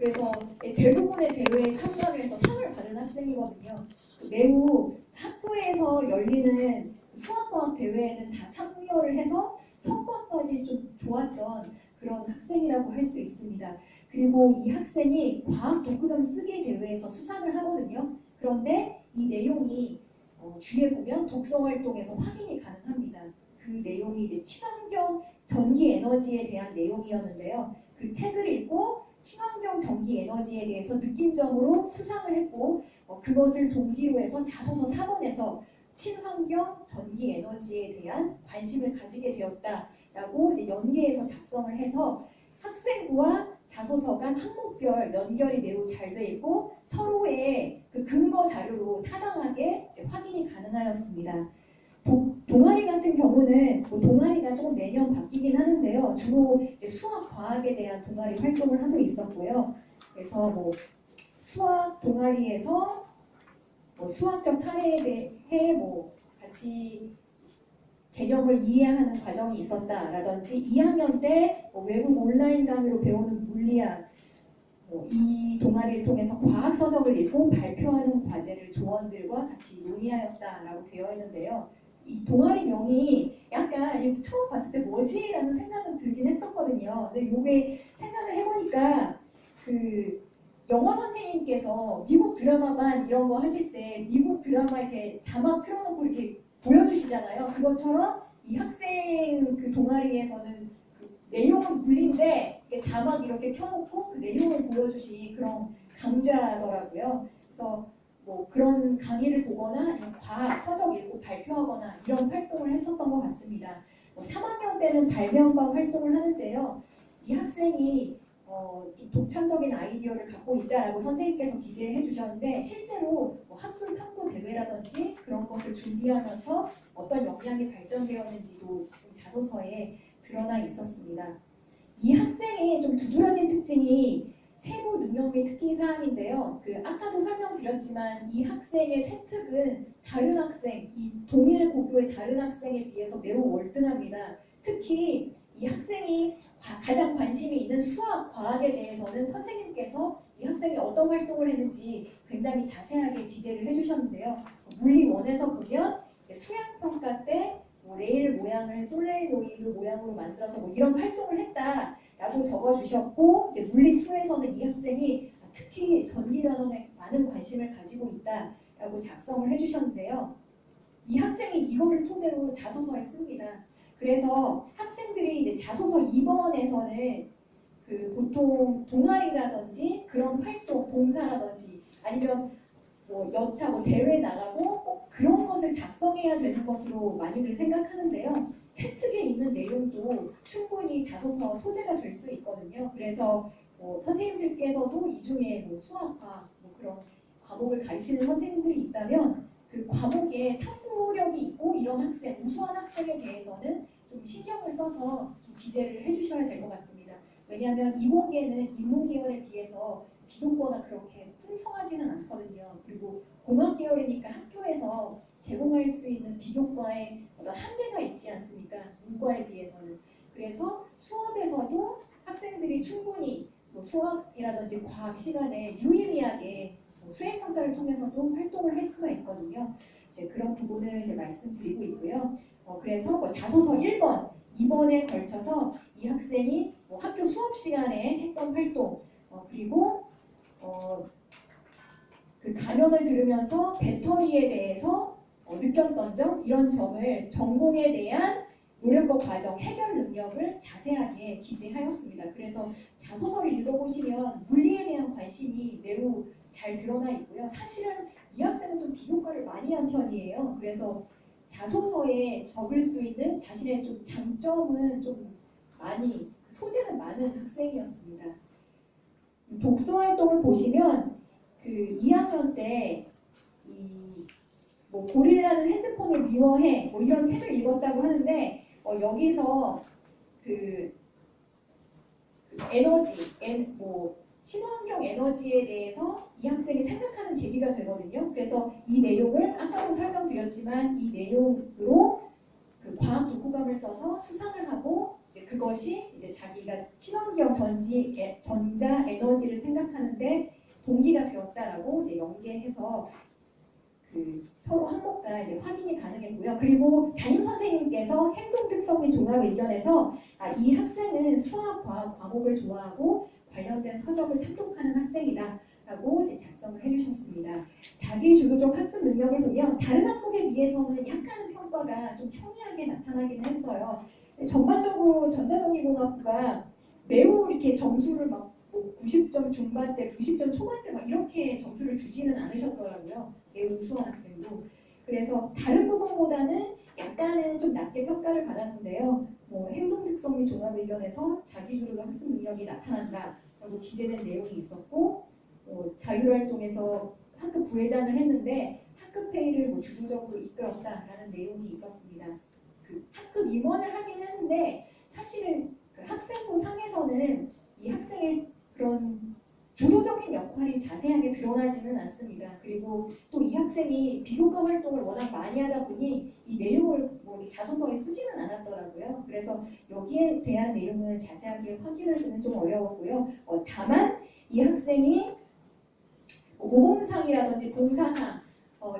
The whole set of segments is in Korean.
그래서 대부분의 대회에 참가를 해서 상을 받은 학생이거든요. 매우 학교에서 열리는 수학과학 대회에는 다 참여를 해서 성과까지 좀 좋았던 그런 학생이라고 할 수 있습니다. 그리고 이 학생이 과학 독후감 쓰기 대회에서 수상을 하거든요. 그런데 이 내용이 뒤에 보면 독서 활동에서 확인이 가능합니다. 그 내용이 이제 친환경 전기 에너지에 대한 내용이었는데요. 그 책을 읽고 친환경 전기 에너지에 대해서 느낀 점으로 수상을 했고 그것을 동기로 해서 자소서 4권에서 친환경 전기 에너지에 대한 관심을 가지게 되었다라고 이제 연계해서 작성을 해서 학생부와 자소서 간 항목별 연결이 매우 잘 돼 있고 서로의 그 근거 자료로 타당하게 이제 확인이 가능하였습니다. 동아리 같은 경우는 동아리가 조금 매년 바뀌긴 하는데요. 주로 이제 수학, 과학에 대한 동아리 활동을 하고 있었고요. 그래서 수학 동아리에서 수학적 사례에 대해 같이 개념을 이해하는 과정이 있었다라든지 2학년 때 외국 온라인 강의로 배우는 물리학 이 동아리를 통해서 과학 서적을 읽고 발표하는 과제를 조원들과 같이 논의하였다라고 되어 있는데요. 이 동아리명이 약간 처음 봤을 때 뭐지? 라는 생각은 들긴 했었거든요. 근데 요게 생각을 해보니까 그 영어 선생님께서 미국 드라마만 이런 거 하실 때 미국 드라마 이렇게 자막 틀어놓고 이렇게 보여주시잖아요. 그것처럼 이 학생 그 동아리에서는 그 내용은 물리인데 자막 이렇게 켜놓고 그 내용을 보여주시 그런 강좌더라고요. 그래서 그런 강의를 보거나 과학 서적 읽고 발표하거나 이런 활동을 했었던 것 같습니다. 3학년 때는 발명과 활동을 하는데요. 이 학생이 좀 독창적인 아이디어를 갖고 있다라고 선생님께서 기재를 해주셨는데 실제로 학술 탐구 대회라든지 그런 것을 준비하면서 어떤 역량이 발전되었는지도 자소서에 드러나 있었습니다. 이 학생의 좀 두드러진 특징이 세부 능력 및 특기 사항인데요. 아까도 설명드렸지만 이 학생의 세특은 다른 학생, 이 동일 고교의 다른 학생에 비해서 매우 월등합니다. 특히 이 학생이 가장 관심이 있는 수학, 과학에 대해서는 선생님께서 이 학생이 어떤 활동을 했는지 굉장히 자세하게 기재를 해주셨는데요. 물리 1에서 보면 수양평가 때 레일 모양을 솔레노이드 모양으로 만들어서 이런 활동을 했다라고 적어주셨고 이제 물리 2에서는 이 학생이 특히 전기전원에 많은 관심을 가지고 있다라고 작성을 해주셨는데요. 이 학생이 이거를 토대로 자소서에 씁니다. 그래서 학생들이 이제 자소서 2번에서는 보통 동아리라든지 그런 활동, 봉사라든지 아니면 여타 대회 나가고 꼭 그런 것을 작성해야 되는 것으로 많이들 생각하는데요. 세특에 있는 내용도 충분히 자소서 소재가 될 수 있거든요. 그래서 선생님들께서도 이 중에 수학과 그런 과목을 가르치는 선생님들이 있다면 그 과목에 탐구력이 있고 이런 학생, 우수한 학생에 대해서는 좀 신경을 써서 좀 기재를 해주셔야 될 것 같습니다. 왜냐하면 이공계는 인문계열에 비해서 비교과가 그렇게 풍성하지는 않거든요. 그리고 공학계열이니까 학교에서 제공할 수 있는 비교과에 어떤 한계가 있지 않습니까? 문과에 비해서는. 그래서 수업에서도 학생들이 충분히 수학이라든지 과학 시간에 유의미하게 수행평가를 통해서도 활동을 할 수가 있거든요. 이제 그런 부분을 이제 말씀드리고 있고요. 그래서 자소서 1번, 2번에 걸쳐서 이 학생이 학교 수업 시간에 했던 활동, 그리고 그 강연을 들으면서 배터리에 대해서 느꼈던 점, 이런 점을 전공에 대한 노력과 과정, 해결 능력을 자세하게 기재하였습니다. 그래서 자소서를 읽어보시면 물리에 대한 관심이 매우 잘 드러나 있고요. 사실은 이 학생은 좀 비교과를 많이 한 편이에요. 그래서 자소서에 적을 수 있는 자신의 좀 장점은 좀 많이, 소재가 많은 학생이었습니다. 독서 활동을 보시면 2학년 때 고릴라는 핸드폰을 미워해 이런 책을 읽었다고 하는데 여기서 에너지, 친환경 에너지에 대해서 이 학생이 생각하는 계기가 되거든요. 그래서 이 내용을 아까도 설명드렸지만 이 내용으로 과학 독후감을 써서 수상을 하고 이제 그것이 이제 자기가 친환경 전자 에너지를 생각하는데 동기가 되었다라고 이제 연계해서 그 서로 항목과 이제 확인이 가능했고요. 그리고 담임 선생님께서 행동 특성 및 종합 의견에서 이 학생은 수학, 과학 과목을 좋아하고 관련된 서적을 탐독하는 학생이다라고 이제 작성을 해주셨습니다. 자기주도적 학습 능력을 보면 다른 항목에 비해서는 약간은 평가가 좀 평이하게 나타나긴 했어요. 전반적으로 전자전기공학부가 매우 이렇게 점수를 막 90점 중반대, 90점 초반대 막 이렇게 점수를 주지는 않으셨더라고요. 매우 우수한 학생도. 그래서 다른 부분보다는 약간은 좀 낮게 평가를 받았는데요. 뭐 행동 특성 및 종합 의견에서 자기주도 학습 능력이 나타난다라고 기재된 내용이 있었고, 자율활동에서 학급 부회장을 했는데 학급 회의를 뭐 주도적으로 이끌었다라는 내용이 있었습니다. 그 학급 임원을 하긴 했는데 사실은 그 학생부 상에서는 이 학생의 그런 주도적인 역할이 자세하게 드러나지는 않습니다. 그리고 또 이 학생이 비교과 활동을 워낙 많이 하다 보니 이 내용을 뭐 자소서에 쓰지는 않았더라고요. 그래서 여기에 대한 내용은 자세하게 확인하기는 좀 어려웠고요. 다만 이 학생이 모범상이라든지 봉사상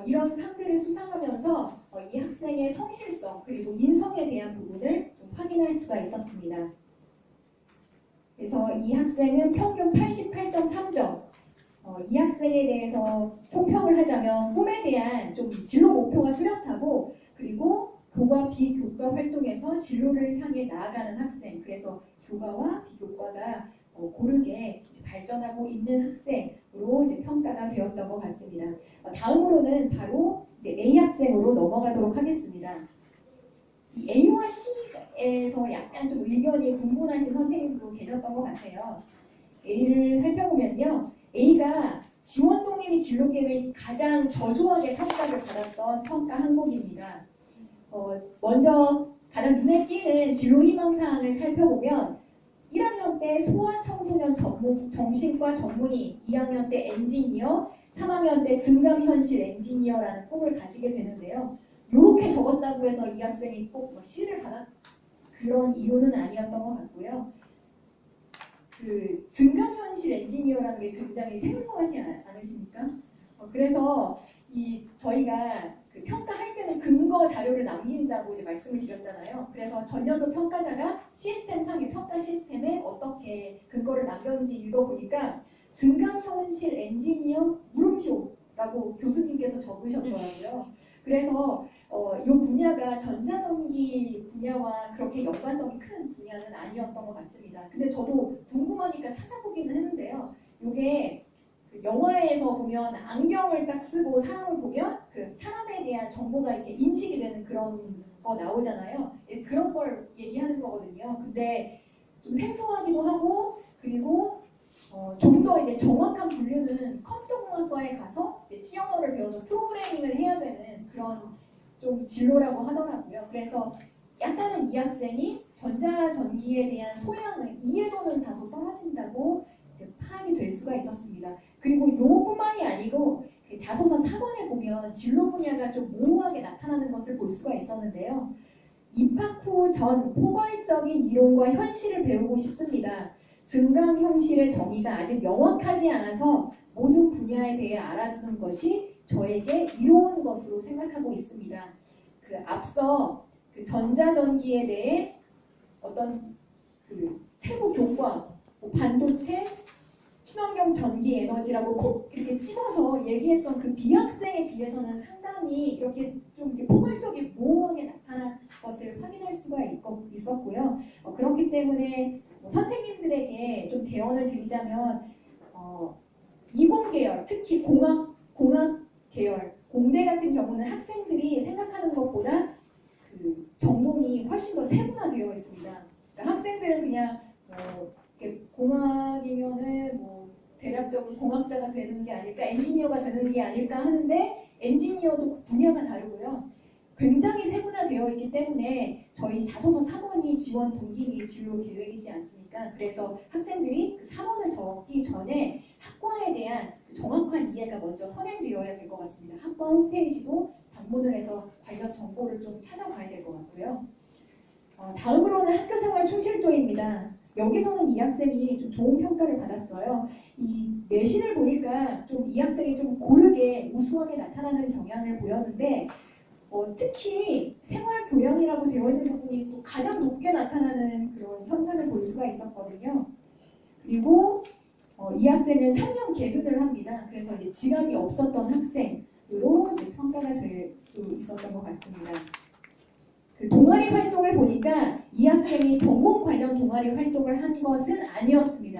이런 상들을 수상하면서 이 학생의 성실성 그리고 인성에 대한 부분을 좀 확인할 수가 있었습니다. 그래서 이 학생은 평균 88.3점. 이 학생에 대해서 총평을 하자면 꿈에 대한 좀 진로 목표가 뚜렷하고 그리고 교과 비교과 활동에서 진로를 향해 나아가는 학생. 그래서 교과와 비교과가 고르게 발전하고 있는 학생으로 이제 평가가 되었던 것 같습니다. 다음으로는 바로 이제 A 학생으로 넘어가도록 하겠습니다. 이 A와 C에서 약간 좀 의견이 분분하신 선생님도 계셨던 것 같아요. A를 살펴보면요. A가 지원 독립 및 진로 계획이 가장 저조하게 평가를 받았던 평가 항목입니다. 먼저 가장 눈에 띄는 진로 희망 사항을 살펴보면 1학년 때 소아청소년 전문 정신과 전문의, 2학년 때 엔지니어, 3학년 때 증강현실 엔지니어라는 꿈을 가지게 되는데요. 이렇게 적었다고 해서 이 학생이 꼭 C를 받았 그런 이유는 아니었던 것 같고요. 그 증강현실 엔지니어라는 게 굉장히 생소하지 않으십니까? 그래서 저희가 그 평가할 때는 근거 자료를 남긴다고 이제 말씀을 드렸잖아요. 그래서 전년도 평가자가 시스템상의 평가 시스템에 어떻게 근거를 남겼는지 읽어보니까 증강현실 엔지니어 물음표라고 교수님께서 적으셨더라고요. 그래서 이 분야가 전자전기 분야와 그렇게 연관성이 큰 분야는 아니었던 것 같습니다. 근데 저도 궁금하니까 찾아보기는 했는데요. 이게 그 영화에서 보면 안경을 딱 쓰고 사람을 보면 그 사람에 대한 정보가 이렇게 인식이 되는 그런 거 나오잖아요. 그런 걸 얘기하는 거거든요. 근데 좀 생소하기도 하고 그리고 좀 더 이제 정확한 분류는 컴퓨터공학과에 가서 이제 C언어를 배워서 프로그래밍을 해야 되는 그런 좀 진로라고 하더라고요. 그래서 약간은 이 학생이 전자전기에 대한 소양을 이해도는 다소 떨어진다고 이제 파악이 될 수가 있었습니다. 그리고 이것뿐만이 아니고 자소서 4번에 보면 진로 분야가 좀 모호하게 나타나는 것을 볼 수가 있었는데요. 입학 후 전 포괄적인 이론과 현실을 배우고 싶습니다. 증강현실의 정의가 아직 명확하지 않아서 모든 분야에 대해 알아두는 것이 저에게 이로운 것으로 생각하고 있습니다. 그 앞서 그 전자전기에 대해 어떤 그 세부 교과, 반도체, 친환경 전기 에너지라고 꼭 이렇게 찍어서 얘기했던 그 B학생에 비해서는 상당히 이렇게 좀 이렇게 포괄적인 모호하게 나타난 것을 확인할 수가 있었고요. 그렇기 때문에 선생님들에게 좀 제언을 드리자면 이공계열, 특히 공학 계열, 공대 같은 경우는 학생들이 생각하는 것보다 그 전공이 훨씬 더 세분화되어 있습니다. 그러니까 학생들은 그냥 공학이면은 뭐 대략적으로 공학자가 되는 게 아닐까, 엔지니어가 되는 게 아닐까 하는데 엔지니어도 분야가 다르고요. 굉장히 세분화되어 있기 때문에 저희 자소서 3원이 지원 동기 및 진로 계획이지 않습니까? 그래서 학생들이 그 3원을 적기 전에 학과에 대한 정확한 이해가 먼저 선행되어야 될 것 같습니다. 학과 홈페이지도 방문을 해서 관련 정보를 좀 찾아봐야 될 것 같고요. 다음으로는 학교생활 충실도입니다. 여기서는 이 학생이 좀 좋은 평가를 받았어요. 이 내신을 보니까 좀 이 학생이 좀 고르게 우수하게 나타나는 경향을 보였는데 특히 생활교양이라고 되어 있는 부분이 또 가장 높게 나타나는 그런 현상을 볼 수가 있었거든요. 그리고 이 학생은 3년 개근을 합니다. 그래서 이제 지각이 없었던 학생으로 이제 평가가 될 수 있었던 것 같습니다. 그 동아리 활동을 보니까 이 학생이 전공 관련 동아리 활동을 한 것은 아니었습니다.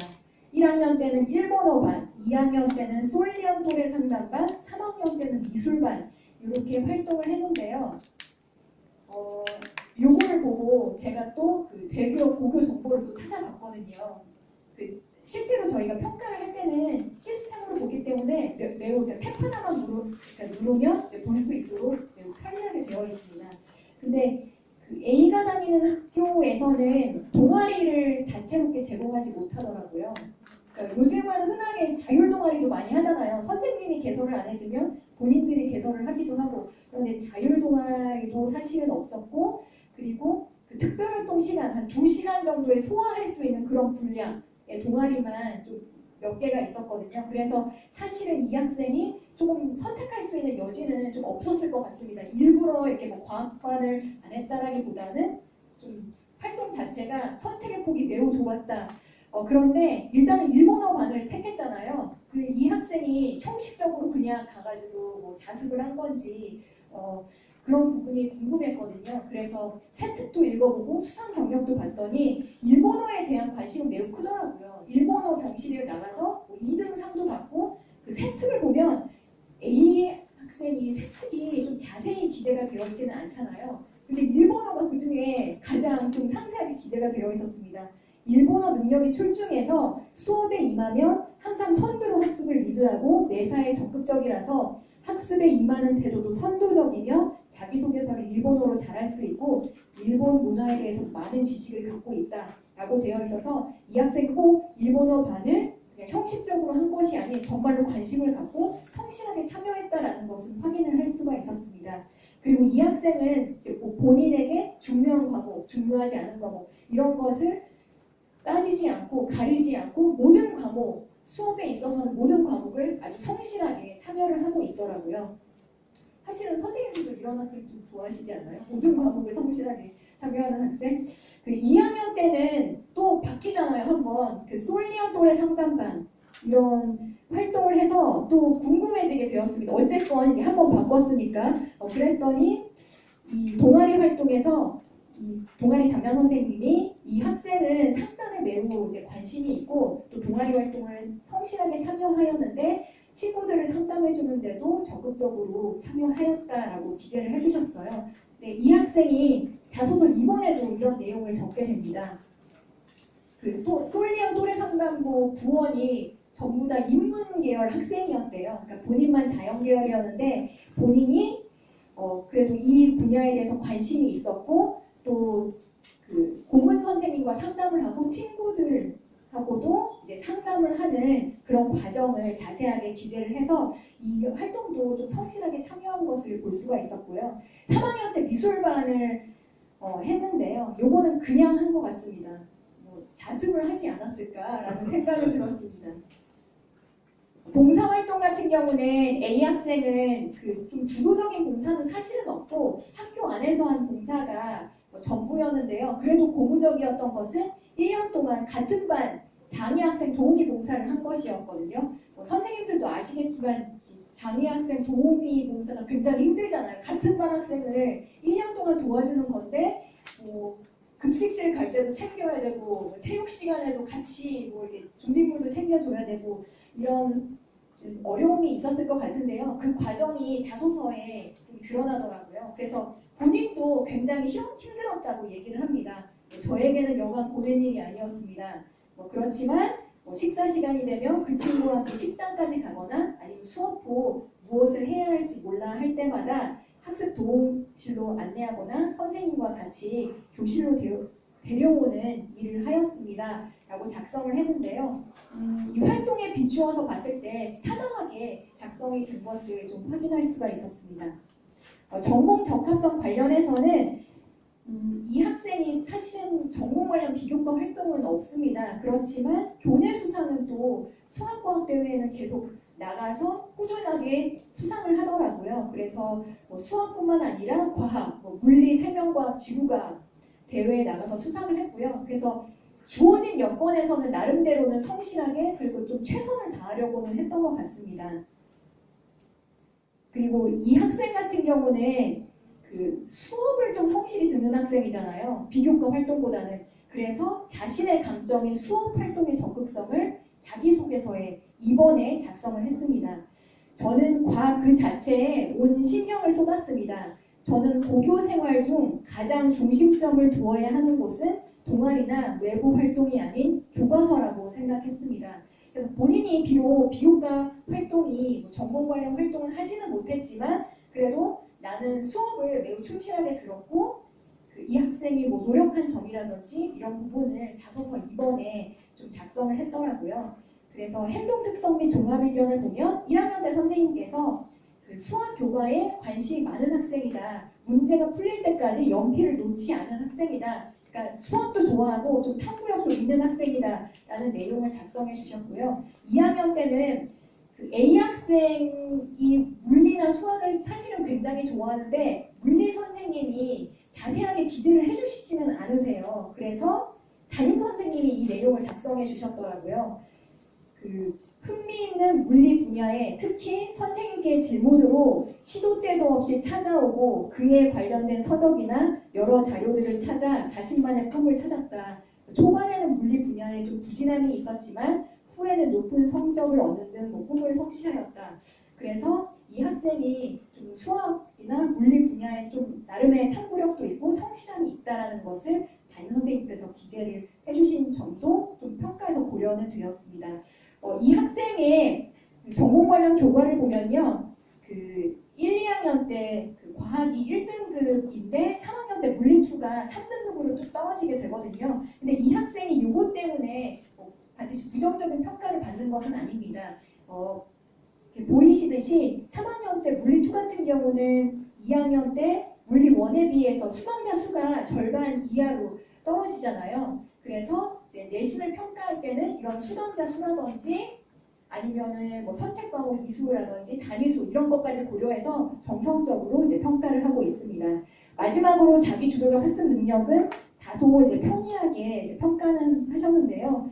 1학년 때는 일본어반, 2학년 때는 솔리언 또래 상담반, 3학년 때는 미술반 이렇게 활동을 했는데요. 요거를 보고 제가 또 그 대기업 고교 정보를 또 찾아봤거든요. 실제로 저희가 평가를 할 때는 시스템으로 보기 때문에 매우 탭 하나만 누르면 이제 볼 수 있도록 매우 편리하게 되어 있습니다. 근데 그 A가 다니는 학교에서는 동아리를 다채롭게 제공하지 못하더라고요. 그러니까 요즘은 흔하게 자율 동아리도 많이 하잖아요. 선생님이 개설을 안 해주면 본인들이 개설을 하기도 하고, 그런데 자율 동아리도 사실은 없었고, 그리고 그 특별활동 시간 한 2시간 정도에 소화할 수 있는 그런 분량의 동아리만 좀 몇 개가 있었거든요. 그래서 사실은 이 학생이 조금 선택할 수 있는 여지는 좀 없었을 것 같습니다. 일부러 이렇게 뭐 과학반을 안 했다라기보다는 좀 활동 자체가 선택의 폭이 매우 좁았다. 그런데 일단은 일본어반을 택했잖아요. 이 학생이 형식적으로 그냥 가가지고 뭐 자습을 한 건지 그런 부분이 궁금했거든요. 그래서 세특도 읽어보고 수상 경력도 봤더니 일본어에 대한 관심은 매우 크더라고요. 일본어 경시를 나가서 뭐 2등 상도 받고 그 세특을 보면 A 학생이 세특이 좀 자세히 기재가 되어 있지는 않잖아요. 근데 일본어가 그 중에 가장 좀 상세하게 기재가 되어 있었습니다. 일본어 능력이 출중해서 수업에 임하면 항상 선두로 학습을 리드하고 매사에 적극적이라서 학습에 임하는 태도도 선도적이며 자기소개서를 일본어로 잘할 수 있고 일본 문화에 대해서 많은 지식을 갖고 있다라고 되어 있어서 이 학생 꼭 일본어 반을 그냥 형식적으로 한 것이 아닌 정말로 관심을 갖고 성실하게 참여했다라는 것을 확인을 할 수가 있었습니다. 그리고 이 학생은 이제 본인에게 중요한 과목, 중요하지 않은 과목 이런 것을 따지지 않고 가리지 않고 모든 과목, 수업에 있어서는 모든 과목을 아주 성실하게 참여를 하고 있더라고요. 사실은 선생님들도 이런 학생 좀 좋아하시지 않나요? 모든 과목을 성실하게 참여하는 학생. 그 2학년 때는 또 바뀌잖아요. 한번 그 솔리언 또래 상담반 이런 활동을 해서 또 궁금해지게 되었습니다. 어쨌건 이제 한번 바꿨으니까 그랬더니 이 동아리 활동에서 이 동아리 담당 선생님이 이 학생은 상담에 매우 이제 관심이 있고 또 동아리 활동을 성실하게 참여하였는데 친구들을 상담해 주는데도 적극적으로 참여하였다라고 기재를 해주셨어요. 네, 이 학생이 자소서 이번에도 이런 내용을 적게 됩니다. 또 솔리언 또래 상담부 부원이 전부 다 인문 계열 학생이었대요. 그러니까 본인만 자연 계열이었는데 본인이 그래도 이 분야에 대해서 관심이 있었고 또 그 고문 선생님과 상담을 하고 친구들하고도 이제 상담을 하는 그런 과정을 자세하게 기재를 해서 이 활동도 좀 성실하게 참여한 것을 볼 수가 있었고요. 3학년 때 미술반을 했는데요. 요거는 그냥 한 것 같습니다. 자습을 하지 않았을까라는 생각을 들었습니다. 봉사활동 같은 경우는 A 학생은 그 좀 주도적인 봉사는 사실은 없고 학교 안에서 한 봉사가 전부였는데요. 그래도 고무적이었던 것은 1년 동안 같은 반 장애 학생 도우미 봉사를 한 것이었거든요. 선생님들도 아시겠지만 장애 학생 도우미 봉사가 굉장히 힘들잖아요. 같은 반 학생을 1년 동안 도와주는 건데 급식실 갈 때도 챙겨야 되고 체육 시간에도 같이 이렇게 준비물도 챙겨줘야 되고 이런 좀 어려움이 있었을 것 같은데요. 그 과정이 자소서에 좀 드러나더라고요. 그래서 본인도 굉장히 힘들었다고 얘기를 합니다. 저에게는 여간 고된 일이 아니었습니다. 그렇지만 식사 시간이 되면 그 친구와 함께 식당까지 가거나 아니면 수업 후 무엇을 해야 할지 몰라 할 때마다 학습 도움실로 안내하거나 선생님과 같이 교실로 데려오는 일을 하였습니다. 라고 작성을 했는데요. 이 활동에 비추어서 봤을 때 타당하게 작성이 된 것을 좀 확인할 수가 있었습니다. 전공 적합성 관련해서는 이 학생이 사실은 전공 관련 비교과 활동은 없습니다. 그렇지만 교내 수상은 또 수학과학 대회에는 계속 나가서 꾸준하게 수상을 하더라고요. 그래서 뭐 수학뿐만 아니라 과학, 뭐 물리, 생명과학, 지구과학 대회에 나가서 수상을 했고요. 그래서 주어진 여건에서는 나름대로는 성실하게 그리고 좀 최선을 다하려고는 했던 것 같습니다. 그리고 이 학생 같은 경우는 그 수업을 좀 성실히 듣는 학생이잖아요. 비교과 활동보다는. 그래서 자신의 강점인 수업 활동의 적극성을 자기소개서에 이번에 작성을 했습니다. 저는 과학 그 자체에 온 신경을 쏟았습니다. 저는 고교 생활 중 가장 중심점을 두어야 하는 곳은 동아리나 외부 활동이 아닌 교과서라고 생각했습니다. 그래서 본인이 비록 비교과 활동이 전공 관련 활동을 하지는 못했지만 그래도 나는 수업을 매우 충실하게 들었고 이 학생이 뭐 노력한 점이라든지 이런 부분을 자소서 이번에 좀 작성을 했더라고요. 그래서 행동 특성 및 종합 의견을 보면 1학년 때 선생님께서 그 수학 교과에 관심이 많은 학생이다. 문제가 풀릴 때까지 연필을 놓지 않은 학생이다. 그러니까 수학도 좋아하고 좀 탐구력도 있는 학생이다 라는 내용을 작성해 주셨고요. 2학년 때는 그 A 학생이 물리나 수학을 사실은 굉장히 좋아하는데 물리 선생님이 자세하게 기재를 해주시지는 않으세요. 그래서 담임 선생님이 이 내용을 작성해 주셨더라고요. 그 흥미있는 물리 분야에 특히 선생님께 질문으로 시도 때도 없이 찾아오고 그에 관련된 서적이나 여러 자료들을 찾아 자신만의 꿈을 찾았다. 초반에는 물리 분야에 좀 부진함이 있었지만 후에는 높은 성적을 얻는 등 뭐 꿈을 성취하였다. 그래서 이 학생이 좀 수학이나 물리 분야에 좀 나름의 탐구력도 있고 성실함이 있다는 것을 담임 선생님께서 기재를 해주신 점도 좀 평가에서 고려는 되었습니다. 이 학생의 전공 관련 교과를 보면요. 그 1, 2학년 때 그 과학이 1등급인데 3학년 때 물리2가 3등급으로 쭉 떨어지게 되거든요. 근데 이 학생이 이것 때문에 반드시 부정적인 평가를 받는 것은 아닙니다. 보이시듯이 3학년 때 물리2 같은 경우는 2학년 때 물리1에 비해서 수강자 수가 절반 이하로 떨어지잖아요. 그래서 이제 내신을 평가할 때는 이런 수강자 수라든지 아니면은 뭐 선택 과목 이수라든지 단위수 이런 것까지 고려해서 정성적으로 이제 평가를 하고 있습니다. 마지막으로 자기 주도적 학습 능력은 다소 이제 평이하게 이제 평가는 하셨는데요.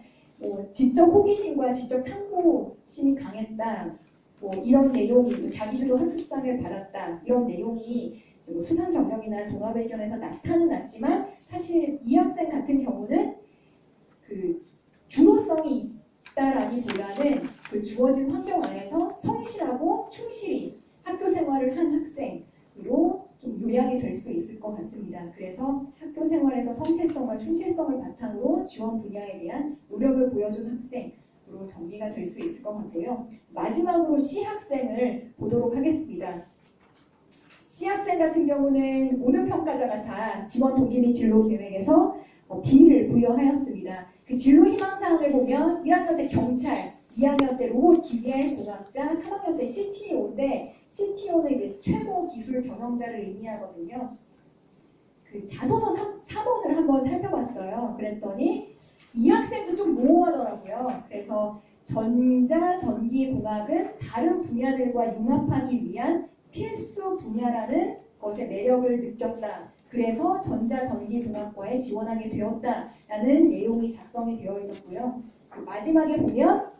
지적 호기심과 지적 탐구심이 강했다. 뭐 이런 내용이 자기주도 학습상을 받았다. 이런 내용이 뭐 수상 경력이나 종합 의견에서 나타는 났지만 사실 이 학생 같은 경우는 그 주도성이 있다라기보다는 그 주어진 환경 안에서 성실하고 충실히 학교 생활을 한 학생으로 좀 요약이 될 수 있을 것 같습니다. 그래서 학교 생활에서 성실성과 충실성을 바탕으로 지원 분야에 대한 노력을 보여준 학생으로 정리가 될 수 있을 것 같고요. 마지막으로 C 학생을 보도록 하겠습니다. C 학생 같은 경우는 모든 평가자가 다 지원 동기 및 진로 계획에서 B를 부여하였습니다. 그 진로 희망사항을 보면 1학년 때 경찰, 2학년 때 로봇 기계 공학자, 3학년 때 CTO인데 CTO는 이제 최고 기술 경영자를 의미하거든요. 그 자소서 4번을 한번 살펴봤어요. 그랬더니 이 학생도 좀 모호하더라고요. 그래서 전자, 전기 공학은 다른 분야들과 융합하기 위한 필수 분야라는 것의 매력을 느꼈다. 그래서 전자전기공학과에 지원하게 되었다라는 내용이 작성이 되어 있었고요. 그 마지막에 보면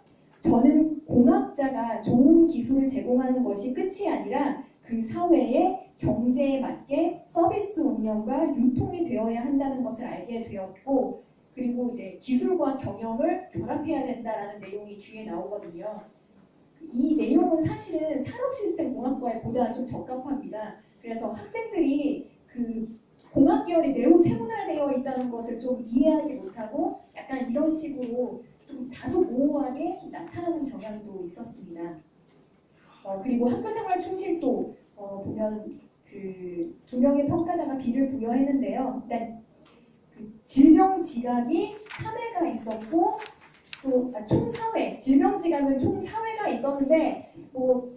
저는 공학자가 좋은 기술을 제공하는 것이 끝이 아니라 그 사회의 경제에 맞게 서비스 운영과 유통이 되어야 한다는 것을 알게 되었고 그리고 이제 기술과 경영을 결합해야 된다라는 내용이 뒤에 나오거든요. 이 내용은 사실은 산업시스템공학과에 보다 좀 적합합니다. 그래서 학생들이 그 공학 계열이 매우 세분화되어 있다는 것을 좀 이해하지 못하고 약간 이런 식으로 좀 다소 모호하게 좀 나타나는 경향도 있었습니다. 그리고 학교생활 충실도 보면 그 두 명의 평가자가 B를 부여했는데요. 일단 그 질병 지각이 3회가 있었고 또 총 4회, 질병 지각은 총 4회가 있었는데 뭐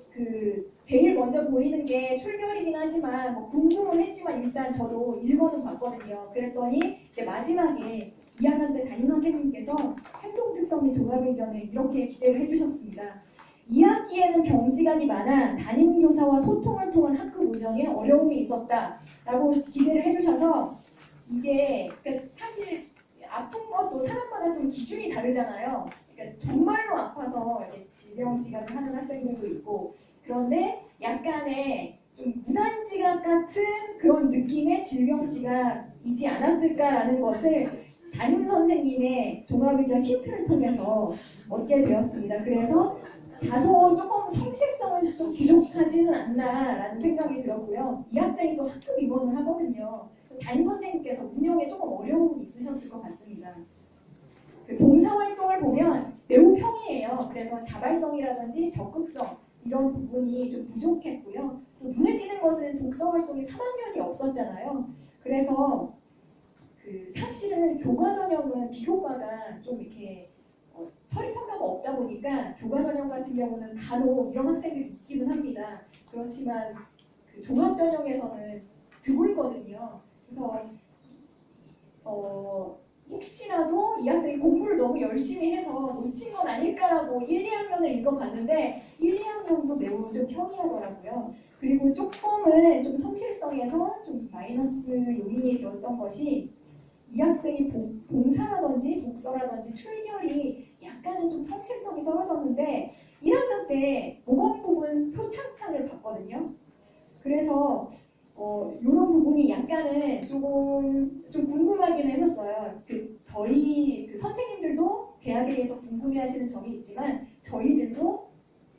제일 먼저 보이는 게 출결이긴 하지만 뭐 궁금은 했지만 일단 저도 읽어는 봤거든요. 그랬더니 이제 마지막에 2학년 때 담임 선생님께서 행동 특성 및 종합 의견을 이렇게 기재를 해주셨습니다. 2학기에는 병지각이 많아 담임교사와 소통을 통한 학급 운영에 어려움이 있었다라고 기재를 해주셔서 이게 사실 아픈 것도 사람마다 좀 기준이 다르잖아요. 그러니까 정말로 아파서 질병지각을 하는 학생들도 있고 그런데 약간의 좀 무단지각 같은 그런 느낌의 질병지각이지 않았을까라는 것을 담임 선생님의 종합의견 힌트를 통해서 얻게 되었습니다. 그래서 다소 조금 성실성은 좀 부족하지는 않나라는 생각이 들었고요. 이 학생이 또 학급 입원을 하거든요. 담임 선생님께서 운영에 조금 어려움이 있으셨을 것 같습니다. 봉사활동을 보면 매우 평이해요. 그래서 자발성이라든지 적극성 이런 부분이 좀 부족했고요. 또 눈에 띄는 것은 독서활동이 3학년이 없었잖아요. 그래서 사실은 교과 전형은 비교과가 좀 이렇게 서류평가가 없다 보니까 교과 전형 같은 경우는 간혹 이런 학생들이 있기는 합니다. 그렇지만 종합 전형에서는 드물거든요. 그래서 혹시라도 이 학생이 공부를 너무 열심히 해서 놓친 건 아닐까라고 1, 2학년을 읽어봤는데 1, 2학년도 매우 좀 평이하더라고요. 그리고 조금은 좀 성실성에서 좀 마이너스 요인이 되었던 것이 이 학생이 봉사라든지 독서라든지 출결이 약간은 좀 성실성이 떨어졌는데 1학년 때 모범 부분 표창장을 봤거든요. 그래서 이런 부분이 약간은 조금 좀 궁금하긴 했었어요. 저희 선생님들도 대학에 대해서 궁금해하시는 점이 있지만 저희들도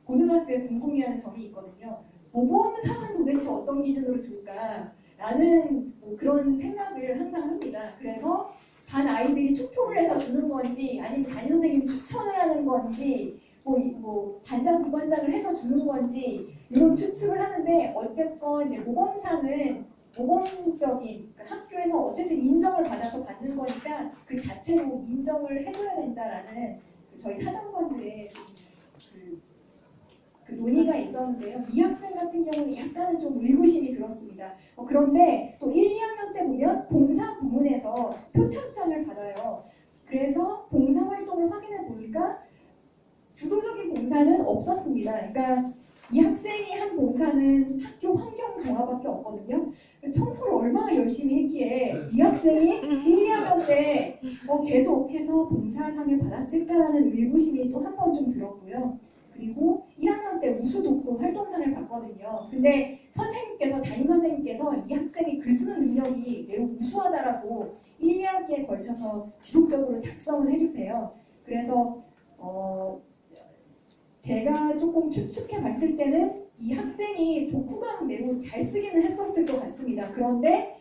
고등학교에 궁금해하는 점이 있거든요. 모범상은 도대체 어떤 기준으로 줄까? 라는 그런 생각을 항상 합니다. 그래서 반 아이들이 투표를 해서 주는 건지 아니면 담임 선생님이 추천을 하는 건지 뭐 반장 부반장을 해서 주는 건지 이런 추측을 하는데 어쨌건 이제 모범상은 모범적인 학교에서 어쨌든 인정을 받아서 받는 거니까 그 자체로 인정을 해줘야 된다라는 저희 사정관들의 그 논의가 있었는데요. 이 학생 같은 경우는 약간은 좀 의구심이 들었습니다. 그런데 또 1, 2학년 때 보면 봉사 부문에서 표창장을 받아요. 그래서 봉사활동을 확인해 보니까 주도적인 봉사는 없었습니다. 그러니까 이 학생이 한 봉사는 학교 환경 정화밖에 없거든요. 청소를 얼마나 열심히 했기에 이 학생이 1, 2학년 때 계속해서 봉사상을 받았을까라는 의구심이 또 한 번 좀 들었고요. 그리고 1학년 때 우수독후 활동상을 받거든요. 근데 담임 선생님께서 이 학생이 글 쓰는 능력이 매우 우수하다라고 1, 2학기에 걸쳐서 지속적으로 작성을 해주세요. 그래서 제가 조금 추측해 봤을 때는 이 학생이 독후감을 매우 잘 쓰기는 했었을 것 같습니다. 그런데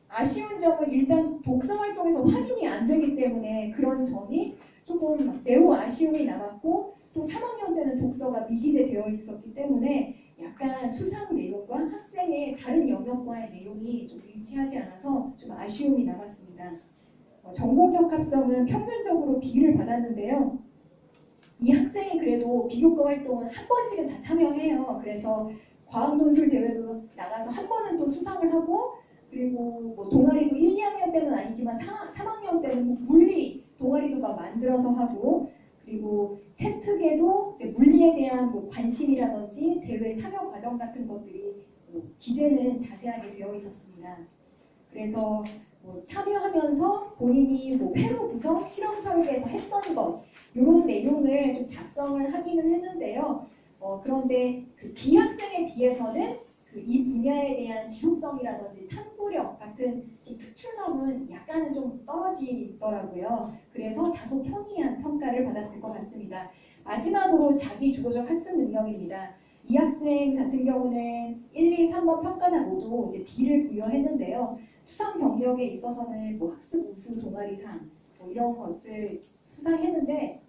아쉬운 점은 일단 독서 활동에서 확인이 안 되기 때문에 그런 점이 조금 매우 아쉬움이 남았고 또 3학년 때는 독서가 미기재 되어 있었기 때문에 약간 수상 내용과 학생의 다른 영역과의 내용이 좀 일치하지 않아서 좀 아쉬움이 남았습니다. 전공적 합성은 평균적으로 B를 받았는데요. 이 학생이 그래도 비교과 활동은 한 번씩은 다 참여해요. 그래서 과학논술 대회도 나가서 한 번은 또 수상을 하고 그리고 뭐 동아리도 1, 2학년 때는 아니지만 3학년 때는 뭐 물리 동아리도 막 만들어서 하고 그리고 체특에도 이제 물리에 대한 뭐 관심이라든지 대회 참여 과정 같은 것들이 기재는 자세하게 되어 있었습니다. 그래서 참여하면서 본인이 회로 구성, 실험 설계에서 했던 것 이런 내용을 좀 작성을 하기는 했는데요. 그런데 그 B학생에 비해서는 이 분야에 대한 지속성이라든지 탐구력 같은 좀 특출남은 약간은 좀 떨어지더라고요. 그래서 다소 평이한 평가를 받았을 것 같습니다. 마지막으로 자기 주도적 학습 능력입니다. 이 학생 같은 경우는 1, 2, 3번 평가자 모두 이제 B를 부여했는데요. 수상 경력에 있어서는 뭐 학습 우수 동아리상 이런 것을 수상했는데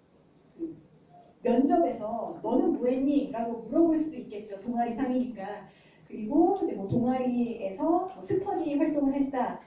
면접에서 너는 뭐했니? 라고 물어볼 수도 있겠죠. 동아리상이니까. 그리고 이제 뭐 동아리에서 스터디 활동을 했다.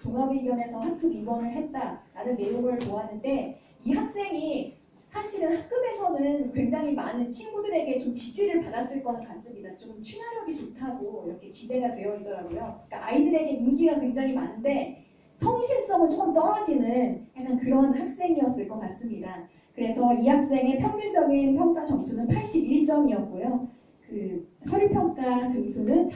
종합의견에서 학급 입원을 했다라는 내용을 보았는데 이 학생이 사실은 학급에서는 굉장히 많은 친구들에게 좀 지지를 받았을 거는 같습니다. 좀 친화력이 좋다고 이렇게 기재가 되어 있더라고요. 그러니까 아이들에게 인기가 굉장히 많은데 성실성은 조금 떨어지는 약간 그런 학생이었을 것 같습니다. 그래서 이 학생의 평균적인 평가 점수는 81점이었고요. 그 서류평가 등수는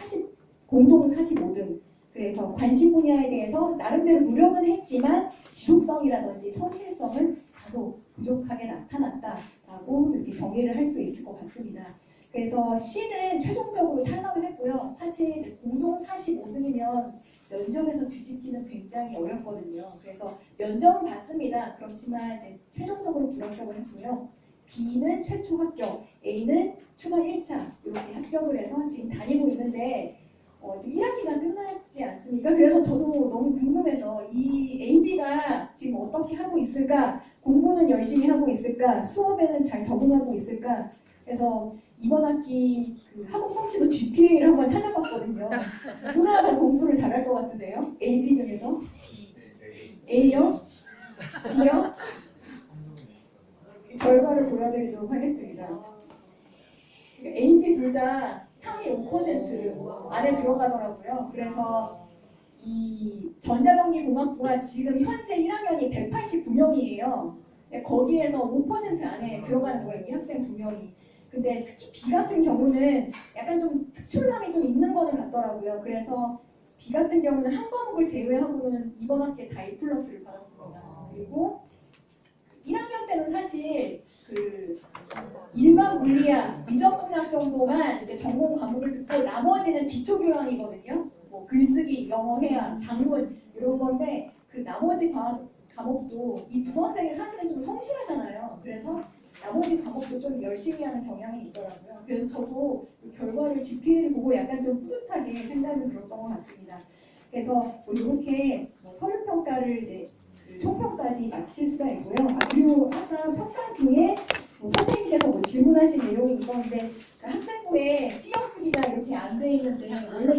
공동 45등. 그래서 관심 분야에 대해서 나름대로 노력은 했지만 지속성이라든지 성실성은 다소 부족하게 나타났다라고 이렇게 정리를 할 수 있을 것 같습니다. 그래서 C는 최종적으로 탈락을 했고요. 사실 이제 공동 45등이면 면접에서 뒤집기는 굉장히 어렵거든요. 그래서 면접은 봤습니다. 그렇지만 이제 최종적으로 불합격을 했고요. B는 최초 합격, A는 추가 1차 이렇게 합격을 해서 지금 다니고 있는데 지금 1학기가 끝났지 않습니까? 그래서 저도 너무 궁금해서 이 AB가 지금 어떻게 하고 있을까? 공부는 열심히 하고 있을까? 수업에는 잘 적응하고 있을까? 그래서 이번 학기 그 학업 성취도 GPA를 한번 찾아봤거든요. 누가 더 공부를 잘할 것 같은데요? A, B 중에서? A요? B요? 결과를 보여드리도록 하겠습니다. A, B 둘 다 상위 5% 안에 들어가더라고요. 그래서 이 전자전기공학부가 지금 현재 1학년이 189명이에요. 거기에서 5% 안에 들어가는 거예요. 이 학생 2명이. 근데 특히 B 같은 경우는 약간 좀 특출남이 좀 있는 거는 같더라고요. 그래서 B 같은 경우는 한 과목을 제외하고는 이번 학기에 다 A 플러스를 받았습니다. 그리고 1학년 때는 사실 그 일반 물리학, 미적분학 정도만 이제 전공 과목을 듣고 나머지는 기초 교양이거든요. 뭐 글쓰기, 영어, 회화, 작문 이런 건데 그 나머지 과목도 이 두 학생이 사실은 좀 성실하잖아요. 그래서 나머지 과목도 좀 열심히 하는 경향이 있더라고요. 그래서 저도 그 결과를 GPA를 보고 약간 좀 뿌듯하게 생각이 들었던 것 같습니다. 그래서 뭐 이렇게 서류 평가를 이제 총평까지 마칠 수가 있고요. 그리고 아까 평가 중에 선생님께서 질문하신 내용이 있었는데 그 학생부에 띄어쓰기가 이렇게 안 돼 있는데 원래 이런